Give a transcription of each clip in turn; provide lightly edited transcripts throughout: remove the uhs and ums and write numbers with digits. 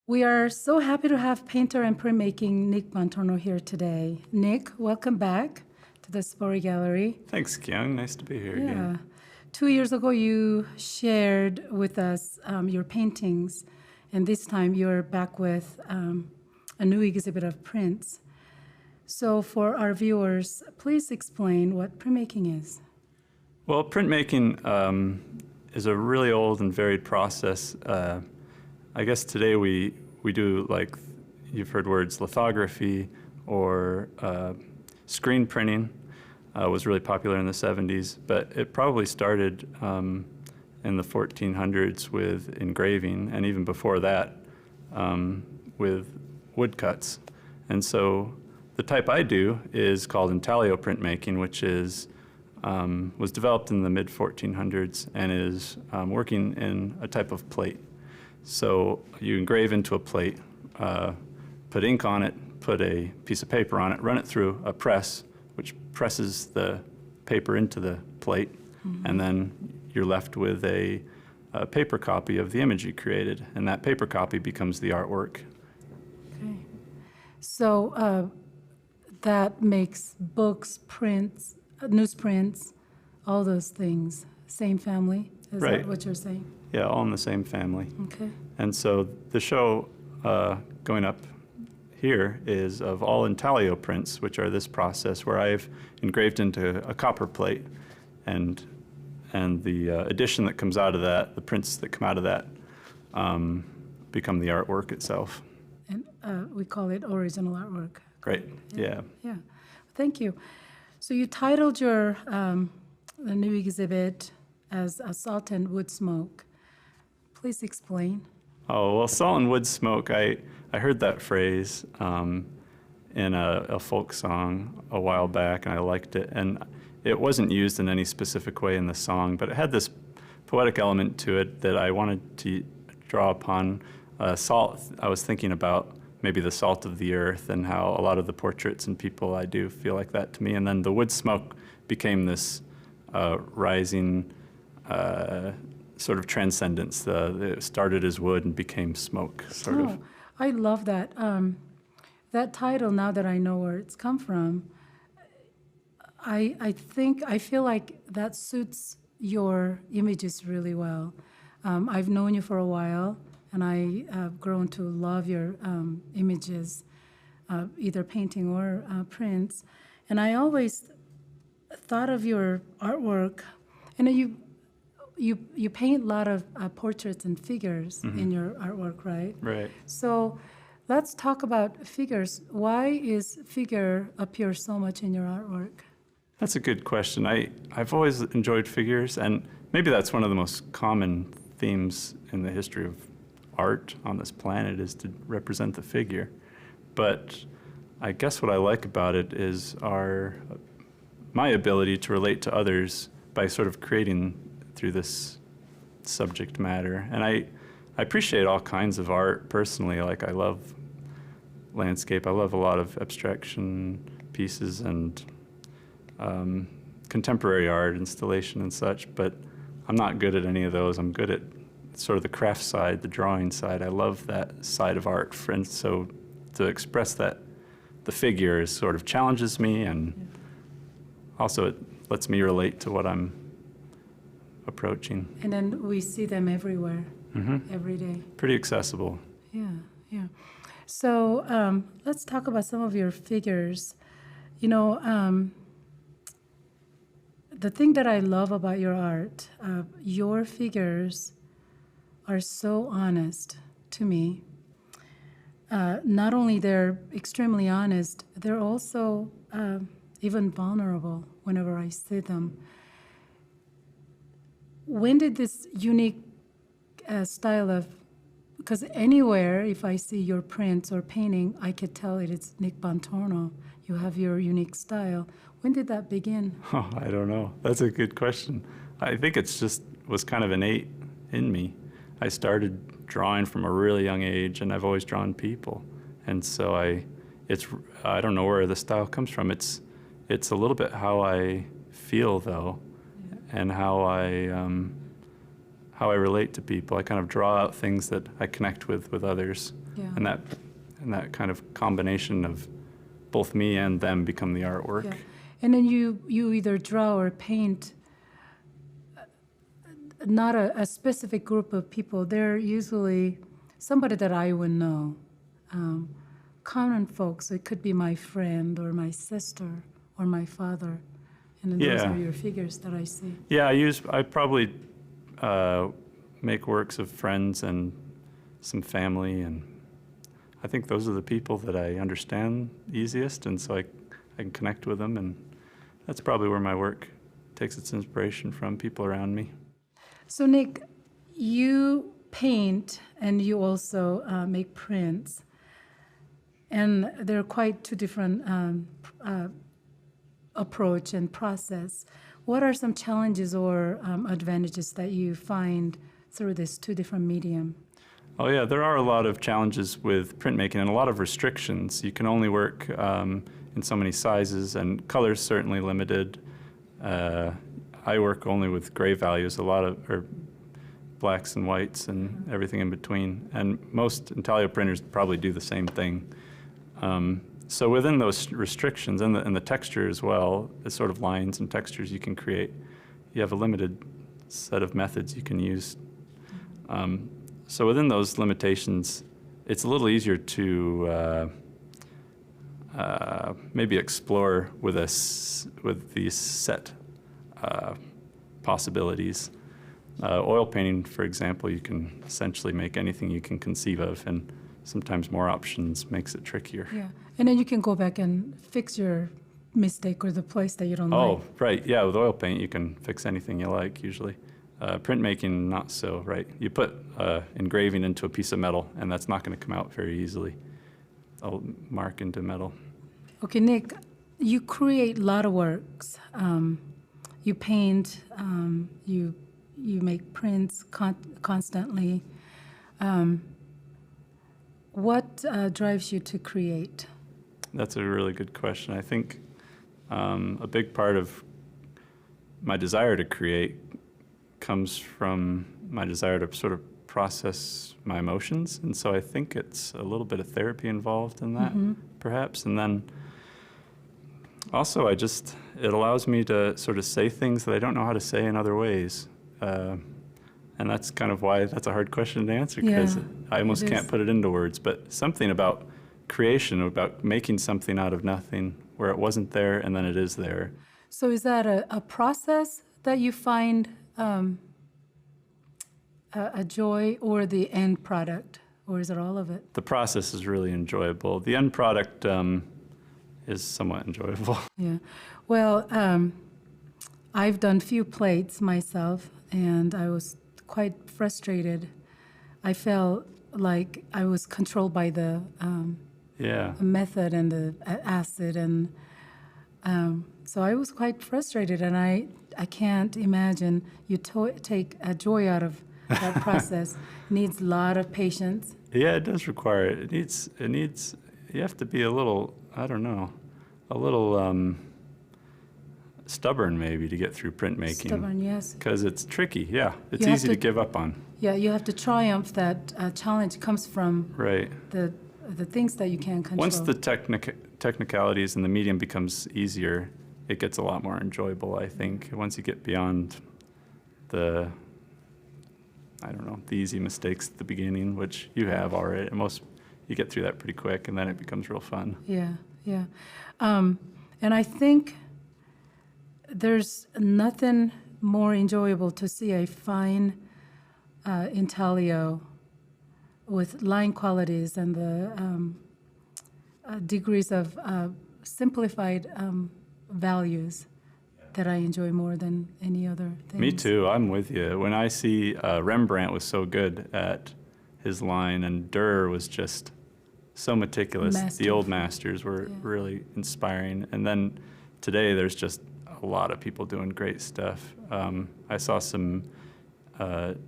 We are so happy to have painter and printmaking Nick Bontorno here today. Nick, welcome back to the Spori Gallery. Thanks, Kyung. Nice to be here again. 2 years ago, you shared with us your paintings, and this time you're back with a new exhibit of prints. So for our viewers, please explain what printmaking is. Well, printmaking is a really old and varied process. I guess today we do, like, you've heard words, lithography or screen printing was really popular in the 70s, but it probably started in the 1400s with engraving, and even before that with woodcuts. And so the type I do is called Intaglio printmaking, which is was developed in the mid-1400s and is working in a type of plate. So you engrave into a plate, put ink on it, put a piece of paper on it, run it through a press, which presses the paper into the plate, and then you're left with a paper copy of the image you created, and that paper copy becomes the artwork. Okay. So that makes books, prints, newsprints, all those things, same family? Is Right. that what you're saying? Yeah, all in the same family. Okay. And so the show going up here is of all intaglio prints, which are this process where I've engraved into a copper plate, and the addition that comes out of that, the prints that come out of that, become the artwork itself. And we call it original artwork. Great, yeah. Yeah, thank you. So you titled your the new exhibit as Salt and Woodsmoke. Please explain. Oh, well, salt and wood smoke, I heard that phrase in a folk song a while back, and I liked it. And it wasn't used in any specific way in the song, but it had this poetic element to it that I wanted to draw upon. Salt, I was thinking about maybe the salt of the earth and how a lot of the portraits and people I do feel like that to me. And then the wood smoke became this rising sort of transcendence. It started as wood and became smoke, sort of. I love that. That title, now that I know where it's come from, I feel like that suits your images really well. I've known you for a while, and I have grown to love your images, either painting or prints. And I always thought of your artwork, and you paint a lot of portraits and figures in your artwork, right? Right. So let's talk about figures. Why is figure appear so much in your artwork? That's a good question. I've always enjoyed figures, and maybe that's one of the most common themes in the history of art on this planet, is to represent the figure. But I guess what I like about it is my ability to relate to others by sort of creating through this subject matter. And I appreciate all kinds of art personally. Like, I love landscape. I love a lot of abstraction pieces and contemporary art, installation and such, but I'm not good at any of those. I'm good at sort of the craft side, the drawing side. I love that side of art. And so to express that, the figure sort of challenges me, and also it lets me relate to what I'm approaching. And then we see them everywhere, every day. Pretty accessible. Yeah, yeah. So let's talk about some of your figures. You know, the thing that I love about your art, your figures are so honest to me. Not only they're extremely honest, they're also even vulnerable whenever I see them. When did this unique style of, because anywhere if I see your prints or painting, I could tell it is Nick Bontorno. You have your unique style. When did that begin? Oh, I don't know. That's a good question. I think it's just was kind of innate in me. I started drawing from a really young age, and I've always drawn people. And so I don't know where the style comes from. It's a little bit how I feel, though, and how how I relate to people. I kind of draw out things that I connect with others, Yeah. and that kind of combination of both me and them become the artwork. Yeah. And then you either draw or paint not a specific group of people. They're usually somebody that I would know. Common folks. It could be my friend or my sister or my father. And then those Yeah. are your figures that I see. Yeah, I probably make works of friends and some family, and I think those are the people that I understand easiest, and so I can connect with them, and that's probably where my work takes its inspiration from, people around me. So Nick, you paint and you also make prints, and they're quite two different approach and process. What are some challenges or advantages that you find through this two different medium? Oh yeah, there are a lot of challenges with printmaking and a lot of restrictions. You can only work in so many sizes, and colors certainly limited. I work only with gray values, or blacks and whites and everything in between. And most intaglio printers probably do the same thing. So within those restrictions and the texture as well, the sort of lines and textures you can create, you have a limited set of methods you can use. So within those limitations, it's a little easier to maybe explore with these set possibilities. Oil painting, for example, you can essentially make anything you can conceive of, and sometimes more options makes it trickier. Yeah, and then you can go back and fix your mistake or the place that you don't like. Oh, right, yeah, with oil paint you can fix anything you like usually. Printmaking, not so, right? You put engraving into a piece of metal, and that's not going to come out very easily. I'll mark into metal. Okay, Nick, you create a lot of works. You paint, you make prints constantly. What drives you to create? That's a really good question. I think a big part of my desire to create comes from my desire to sort of process my emotions, and so I think it's a little bit of therapy involved in that, perhaps. And then also, it allows me to sort of say things that I don't know how to say in other ways. And that's kind of why that's a hard question to answer, because I almost can't put it into words. But something about creation, about making something out of nothing, where it wasn't there and then it is there. So is that a process that you find a joy, or the end product, or is it all of it? The process is really enjoyable. The end product is somewhat enjoyable. Yeah. Well, I've done few plates myself, and I was quite frustrated. I felt like I was controlled by the method and the acid, and so I was quite frustrated, and I can't imagine you take a joy out of that process. It needs a lot of patience. Yeah, it does require it. It needs. You have to be a little, I don't know, a little stubborn maybe to get through printmaking. Stubborn, yes. Because it's tricky. Yeah, it's You have easy to give up on. Yeah, you have to triumph. That challenge comes from Right. the things that you can't control. Once the technicalities and the medium becomes easier, it gets a lot more enjoyable, I think. Once you get beyond the easy mistakes at the beginning, which you have already. You get through that pretty quick, and then it becomes real fun. Yeah, yeah. And I think there's nothing more enjoyable to see a fine intaglio with line qualities and the degrees of simplified values that I enjoy more than any other thing. Me too. I'm with you. When I see Rembrandt was so good at his line, and Durer was just so meticulous. The old masters were really inspiring. And then today there's just a lot of people doing great stuff. I saw some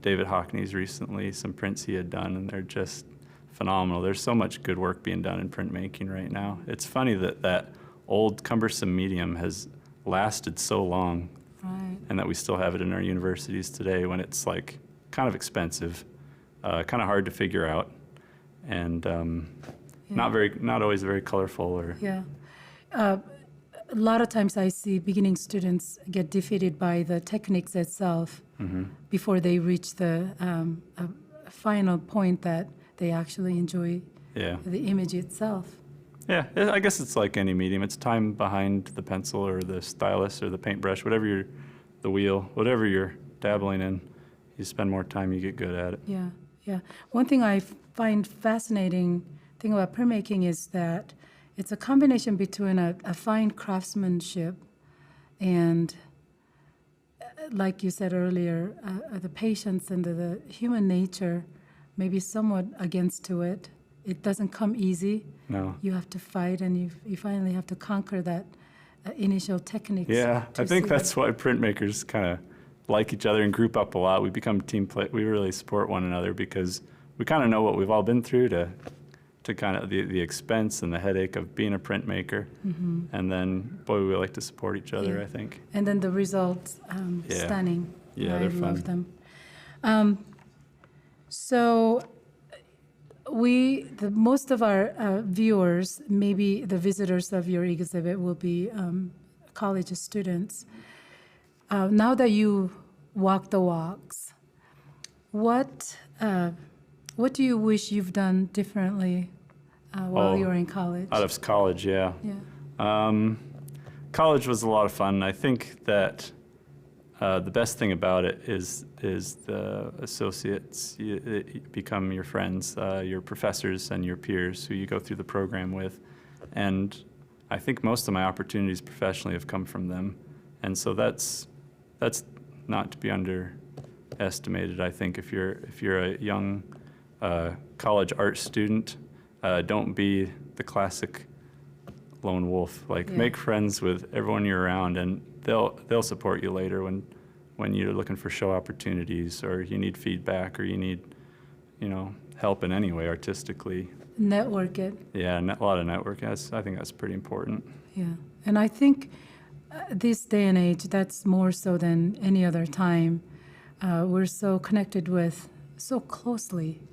David Hockney's recently, some prints he had done, and they're just phenomenal. There's so much good work being done in printmaking right now. It's funny that old cumbersome medium has lasted so long, Right. and that we still have it in our universities today, when it's like kind of expensive, kind of hard to figure out, and not always very colorful or. Yeah. A lot of times I see beginning students get defeated by the techniques itself before they reach the final point that they actually enjoy the image itself. Yeah, I guess it's like any medium. It's time behind the pencil or the stylus or the paintbrush, the wheel, whatever you're dabbling in. You spend more time, you get good at it. Yeah, yeah. One thing I find fascinating thing about printmaking is that it's a combination between a fine craftsmanship and, like you said earlier, the patience and the human nature, maybe somewhat against to it. It doesn't come easy. No. You have to fight, and you finally have to conquer that initial techniques. Yeah, I think that's why printmakers kind of like each other and group up a lot. We become team play. We really support one another because we kind of know what we've all been through to kind of the expense and the headache of being a printmaker. And then, boy, we like to support each other, I think. And then the results, stunning. Yeah, I they're fun. love them. So most of our viewers, maybe the visitors of your exhibit, will be college students. Now that you walk the walks, what do you wish you've done differently while you were in college? Out of college, yeah. College was a lot of fun. I think that the best thing about it is the associates. You become your friends, your professors and your peers who you go through the program with. And I think most of my opportunities professionally have come from them. And so that's not to be underestimated. I think if you're a young college art student, don't be the classic lone wolf. Make friends with everyone you're around, and they'll support you later when you're looking for show opportunities or you need feedback or you need, help in any way artistically. Network it. Yeah, a lot of networking. I think that's pretty important. Yeah, and I think this day and age, that's more so than any other time. We're so closely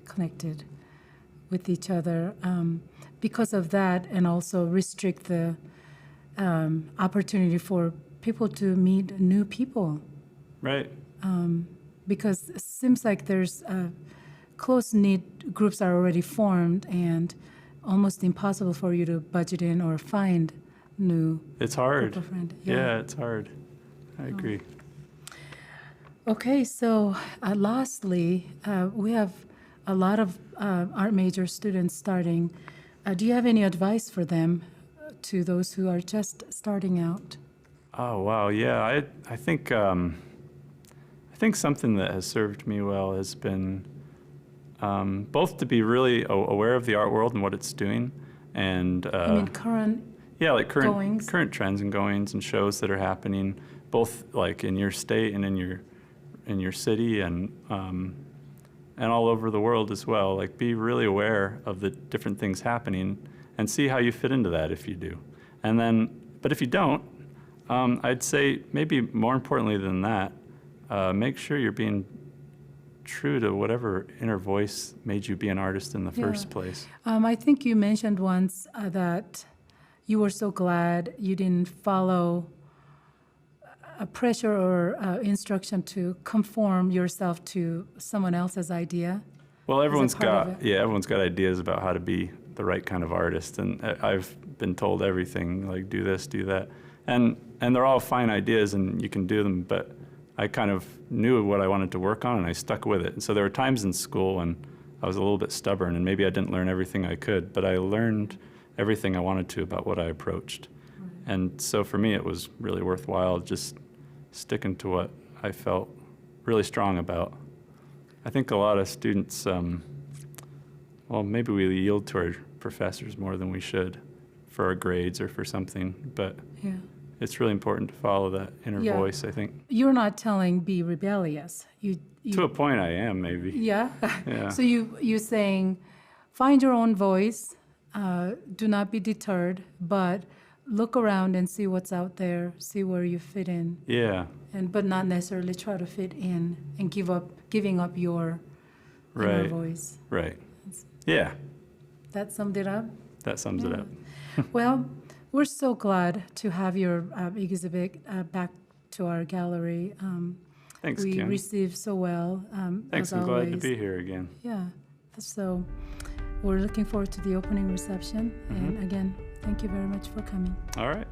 connected with each other. Because of that, and also restrict the opportunity for people to meet new people. Right. Because it seems like there's close-knit groups are already formed, and almost impossible for you to budget in or find new. It's hard. Group of friends. Yeah, it's hard. I agree. Okay, so lastly, we have a lot of art major students starting. Do you have any advice for them, to those who are just starting out? Oh wow, yeah. I think something that has served me well has been both to be really aware of the art world and what it's doing, and current. Yeah, like goings. current trends and goings and shows that are happening, both like in your state and in your city and all over the world as well. Like, be really aware of the different things happening and see how you fit into that if you do. And then, but if you don't, I'd say maybe more importantly than that, make sure you're being true to whatever inner voice made you be an artist in the first place. I think you mentioned once that you were so glad you didn't follow a pressure or instruction to conform yourself to someone else's idea. Well, everyone's got ideas about how to be the right kind of artist, and I've been told everything, like do this, do that, and they're all fine ideas, and you can do them. But I kind of knew what I wanted to work on, and I stuck with it. And so there were times in school when I was a little bit stubborn, and maybe I didn't learn everything I could, but I learned everything I wanted to about what I approached. And so for me, it was really worthwhile just sticking to what I felt really strong about. I think a lot of students, maybe we yield to our professors more than we should for our grades or for something, but it's really important to follow that inner voice, I think. You're not telling be rebellious. You to a point I am, maybe. Yeah? Yeah. So you're saying find your own voice, do not be deterred, but look around and see what's out there, see where you fit in, Yeah. but not necessarily try to fit in and giving up your inner Right. voice. Right. Yeah. That summed it up. That sums it Yeah. up. Well, we're so glad to have your exhibit back to our gallery. Thanks, We Kim. received so well. Thanks. As I'm glad to always. be here again. Yeah. So we're looking forward to the opening reception. Mm-hmm. And again, thank you very much for coming. All right.